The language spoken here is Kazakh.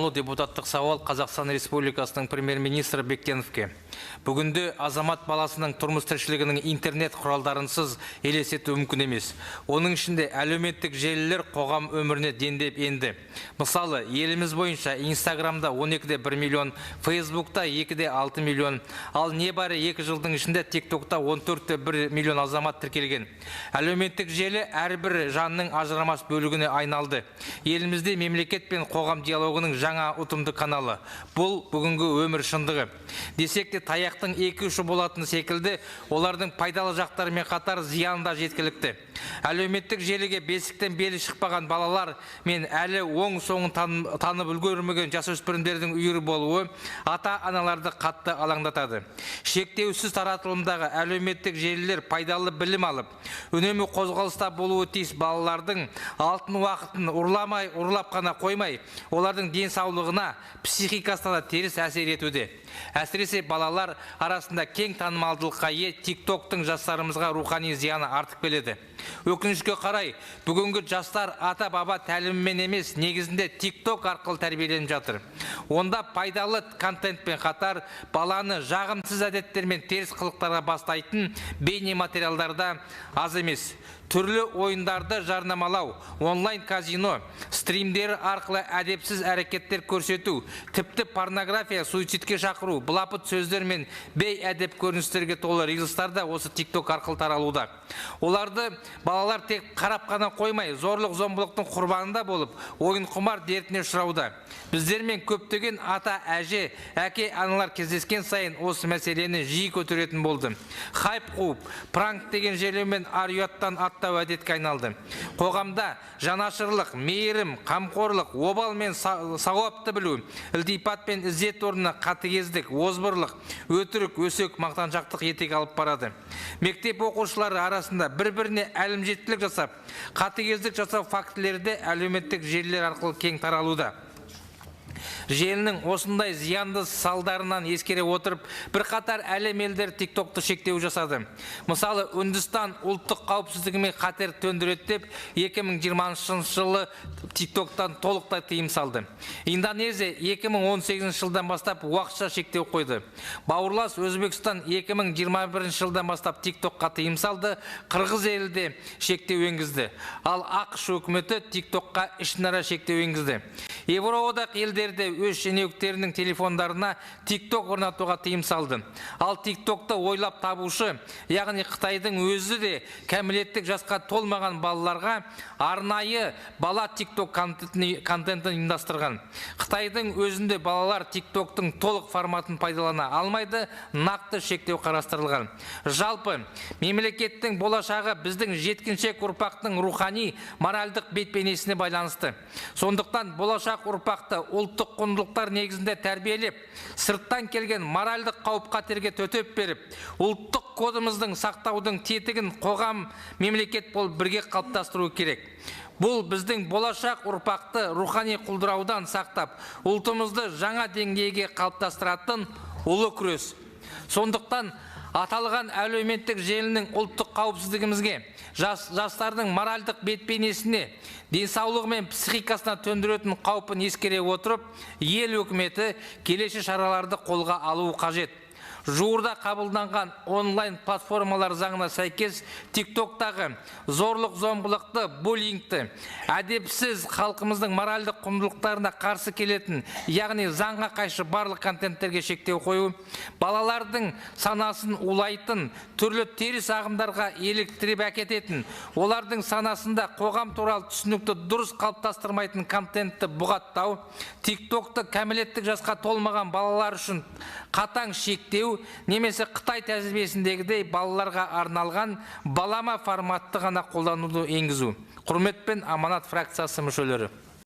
Сауалдуу депутаттық сауал Қазақстан Республикасының премьер-министрі Бектеновке. Бүгінде азамат баласының тұрмыс тіршілігінің интернет құралдарынсыз елестету мүмкін емес. Оның ішінде әлеуметтік желілер қоғам өміріне дендеп енді. Мысалы, еліміз бойынша Инстаграмда 12,1 миллион, Фейсбукта 2,6 миллион, ал небәрі 2 жылдың ішінде ТикТокта 14,1 миллион азамат тіркелген. Әлеуметтік желі әрбір жанның ажырамас бөлігіне айналды. Елімізде мемлекет пен қоғам диалогының жаңа ұтымды каналы. Бұл бүгінгі өмір шындығы. Десек те таяқтың екі ұшы болатын секілді, олардың пайдалы жақтарымен қатар зияны да жеткілікті. Әлеуметтік желіге бесіктен белі шықпаған балалар мен әлі оң соңын танып үлгермеген жасөспірімдердің үйірі болуы ата-аналарды қатты алаңдатады. Шектеусіз таратылымдағы әлеуметтік желілер пайдалы білім алып, үнемі қозғалыста болуы тиіс балалардың алтын уақытын ұрлап қана қоймай, олардың денсаулығына, психикасына да теріс әсер етуде. Әсіресе балалар арасында кең танымалдылыққа ие TikToktың жастарымызға рухани зияны артып келеді. Өкінішке қарай, бүгінгі жастар ата-баба тәлімімен емес, негізінде TikTok арқылы тәрбиеленіп жатыр. Онда пайдалы контентпен қатар баланы жағымсыз әдеттермен теріс қылықтарға бастайтын бейне материалдарда аз емес. Түрлі ойындарды жарнамалау, онлайн казино, стримдер арқылы әдепсіз әрекеттер көрсету, тіпті порнография, суицидке шақыру, былапыт сөздер мен бей әдеп көріністерге толы рилстарда осы TikTok арқылы таралуда. Оларды балалар тек қарап қана қоймай, зорлық-зомбылықтың құрбанында болып, ойын құмар дертіне ұшырауда. Біздермен көптеген ата, әже, әке, аналар кездескен сайын осы мәселені жиі көтеретін болды. Хайп қуып, пранк деген желеумен ар-ұяттан аттау әдетке айналды. Қоғамда жанашырлық, мейірім, қамқорлық, обал мен сауапты білу, ілтипат пен ізет орнына қатыгездік, озбырлық, өтірік, өсек, мақтаншақтық етек алып барады. Мектеп оқушылары арасында бір-біріне әлімжеттілік жасап, қатыгездік жасау фактілерді әлеуметтік желілер арқылы кең таралуда. Желінің осындай зиянды салдарынан ескере отырып, бірқатар әлем елдері TikTokты шектеу жасады. Мысалы, Үндістан ұлттық қауіпсіздігімен қатер төндіреді деп 2020 жылы TikToктан толықтай тыйым салды. Индонезия 2018 жылдан бастап уақытша шектеу қойды. Бауырлас Өзбекстан 2021 жылдан бастап TikTokқа тыйым салды, Қырғыз елі де шектеу енгізді. Ал ақш өкіметі TikTokқа ішінара шектеу енгізді. Еуроодақ елдерде өз шенеуніктерінің телефондарына TikTok орнатуға тыйым салды. Ал TikTokты ойлап табушы, яғни Қытайдың өзі де кәмелеттік жасқа толмаған балаларға арнайы бала TikTok контентін ұйымдастырған. Қытайдың өзінде балалар TikToктың толық форматын пайдалана алмайды, нақты шектеу қарастырылған. Жалпы, мемлекеттің болашағы біздің жеткіншек ұрпақтың рухани, моральдық бет-бейнесіне байланысты. Сондықтан болашақ ұрпақты ұлттық құндылықтар негізінде тәрбиелеп, сырттан келген моральдық қауіп-қатерге төтеп беріп, ұлттық кодымыздың сақтаудың тетігін қоғам, мемлекет болып бірге қалыптастыру керек. Бұл біздің болашақ ұрпақты рухани құлдыраудан сақтап, ұлтымызды жаңа деңгейге қалыптастыратын ұлы күрес. Сондықтан аталған әлеуметтік желінің ұлттық қауіпсіздігімізге, жастардың моральдық бет-бейнесіне, денсаулығы мен психикасына төндіретін қаупін ескере отырып, ел өкіметі келесі шараларды қолға алуы қажет. Жуырда қабылданған онлайн платформалар заңына сәйкес TikToктағы зорлық-зомбылықты, буллингті, әдепсіз халқымыздың моральдық құндылықтарына қарсы келетін, яғни заңға қайшы барлық контенттерге шектеу қою, балалардың санасын улайтын, түрлі теріс ағымдарға еліктіріп әкететін, олардың санасында қоғам туралы түсінікті дұрыс қалыптастырмайтын контентті бұғаттау, TikTokты кәмелеттік жасқа толмаған балалар үшін қатаң шектеу, немесе Қытай тәжірибесіндегідей балаларға арналған балама форматты ғана қолдануды енгізу. Құрметпен Аманат фракциясы мүшелері.